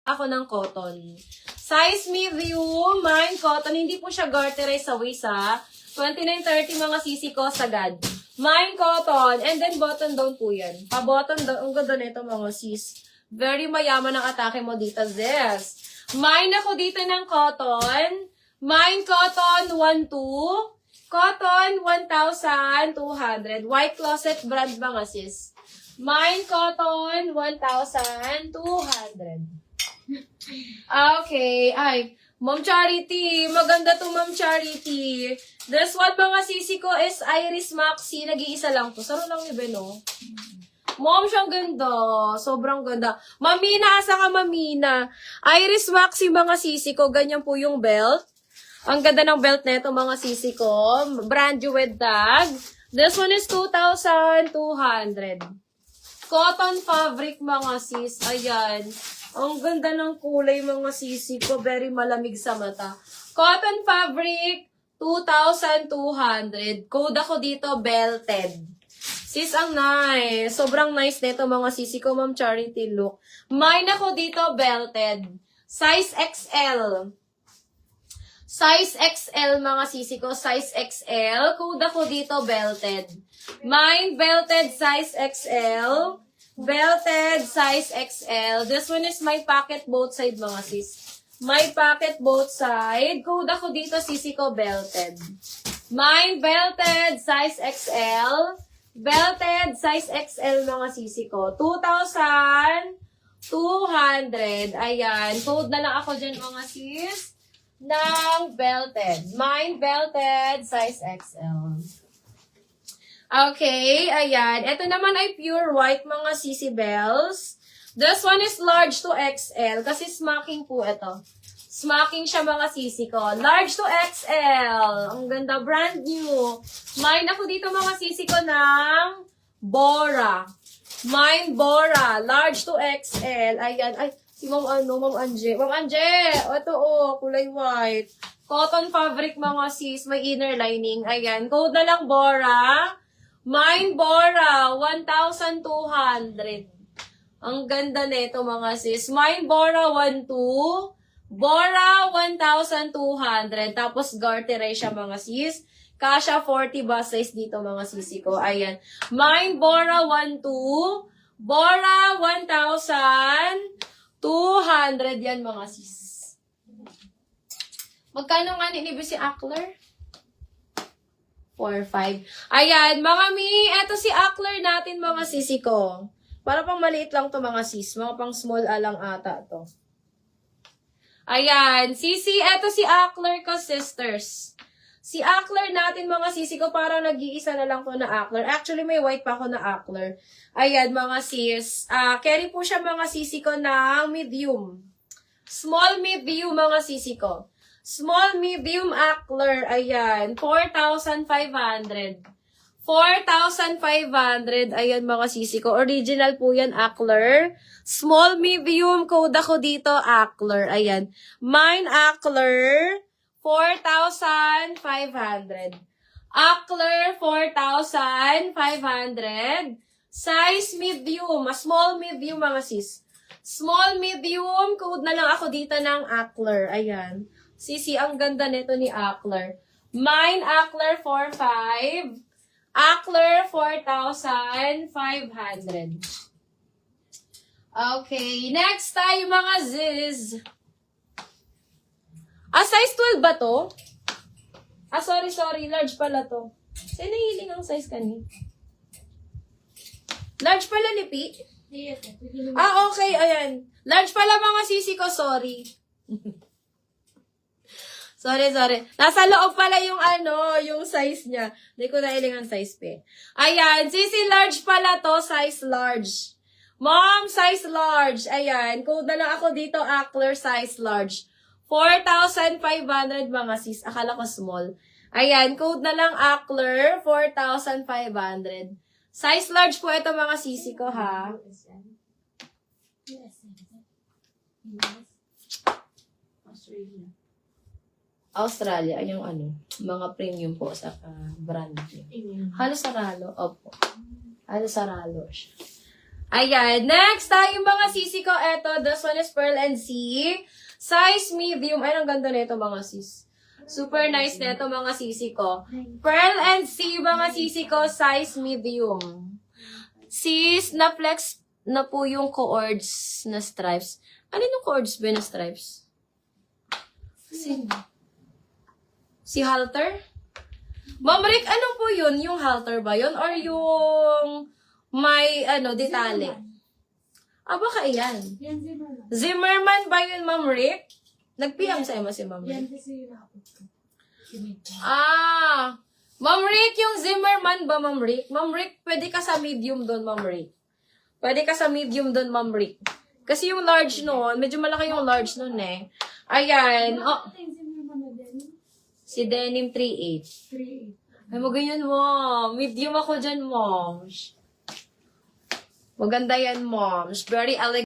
ako ng cotton. Size medium, mine cotton. Hindi po siya garterized sa waist, ha. 29.30 mga sisi ko sagad. Mine cotton. And then button down po yan. Pa-button down. Ang ganda nito mga sis. Very mayaman ang atake mo dito, Zes. Mine ako dito ng cotton. Mine cotton 1.2. Cotton 1,200. White Closet brand mga sis. Mine cotton 1,200. Okay. Ay, Ma'am Charity. Maganda to, Ma'am Charity. This one mga sisi ko is Iris Maxi. Nag-iisa lang to. Saro lang ni Beno. Ma'am, siyang ganda. Sobrang ganda. Mamina, asa ka Mamina? Iris Maxi mga sisi ko. Ganyan po yung belt. Ang ganda ng belt nito mga sisi ko. Brand new with tag. This one is 2,200. Cotton fabric mga sis. Ayan. Ang ganda ng kulay mga sisi ko. Very malamig sa mata. Cotton fabric, 2,200. Code ako dito, belted. Sis, ang nice. Sobrang nice nito mga sisi ko, Ma'am Charity look. Mine ako dito, belted. Size XL. Size XL mga sisi ko. Size XL. Code ako dito, belted. Mine, belted, size XL. Belted, size XL. This one is my pocket both side mga sis. My pocket both side. Code ako dito, sisi ko, belted. Mine, belted, size XL. Belted, size XL mga sisi ko. 2,200. Ayan. Code na lang ako dyan mga sis. Ng belted. Mine, belted, size XL. Okay, ayan. Ito naman ay pure white mga sisi bells. This one is large to XL kasi smocking po ito. Smocking siya mga sisi ko. Large to XL. Ang ganda, brand new. Mine ako dito mga sisi ko ng Bora. Mine Bora. Large to XL. Ayan. Ay, si Ma'am Anje. Ma'am Anje! Ito kulay white. Cotton fabric mga sis. May inner lining. Ayan. Code na lang Bora. Mine Bora. 1,200. Ang ganda nito mga sis. Mine Bora 1,200. Bora 1,200. Tapos garterized siya mga sis. Kasha 40 bust size dito mga sisi ko. Ayan. Mine Bora 1,200. Bora 1,200 yan mga sis. Magkano nga ninibi si Akler? 4,500. Ayan, mga mi, eto si Akler natin mga sisi ko. Para pang maliit lang to mga sis. Mga pang small alang ata to. Ayan, sisi, eto si Akler ko sisters. Si Akler natin mga sisi ko, parang nag-iisa na lang ko na Akler. Actually, may white pa ako na Akler. Ayan, mga sis. Carry po siya mga sisi ko ng medium. Small medium mga sisi ko. Small medium Akler. Ayan, 4,500. 4,500. Ayan mga sisi ko. Original po yan, Akler. Small medium. Code ako dito, Akler. Ayan. Mine, Akler. 4,500. Akler, 4,500. Size medium. Small medium mga sis. Small medium. Code na lang ako dito ng Akler. Ayan. Sisi, ang ganda nito ni Akler. Mine, Akler, 4,500. Akler, 4,500. Okay. Next tayo mga ziz. Size 12 ba to? Sorry. Large pala to. Sino hiling ang size kani? Large pala ni Pi? Okay. Ayan. Large pala mga sisi ko. Sorry. Sorry. Nasa loob pala yung yung size niya. Hindi ko nahiling ang size Pi. Ayan. Sisi large pala to. Size large. Mom, size large. Ayan. Code na lang ako dito. Akler, size large. 4,500 mga sis. Akala ko small. Ayan, code na lang Akler, 4,500. Size large po ito mga sisi ko ha. Australia. Ay yung mga premium po sa brand. Halos saralo. Opo. Halos saralo siya. Ayan. Next, tayo mga sisi ko. Eto, this one is Pearl and C. Size medium. Ay, ang ganda na ito mga sis. Super nice na ito mga sisi ko. Pearl and C, mga sisi ko, size medium. Sis, na-flex na po yung cords na stripes. Ano yung cords ba na stripes? Si halter? Ma'am Rick, ano po yun? Yung halter ba yun? Or yung may, detale? Ah, baka iyan. Yan Zimmerman. Zimmerman ba yun, Ma'am Rick? Nag-PM sa'yo mo si Ma'am Yan Rick? kasi rapot ko. Ah, Ma'am Rick, yung Zimmerman ba, Ma'am Rick? Ma'am Rick, pwede ka sa medium doon, Ma'am Rick. Pwede ka sa medium doon, Ma'am Rick. Kasi yung large noon, medyo malaki yung large noon eh. Ayan. Oh, Ito yung Zimmerman na din. si Denim 3/8. 3. Ay, maganyan mo. Medium ako dyan, moms. Maganda yan, moms. Very elegant.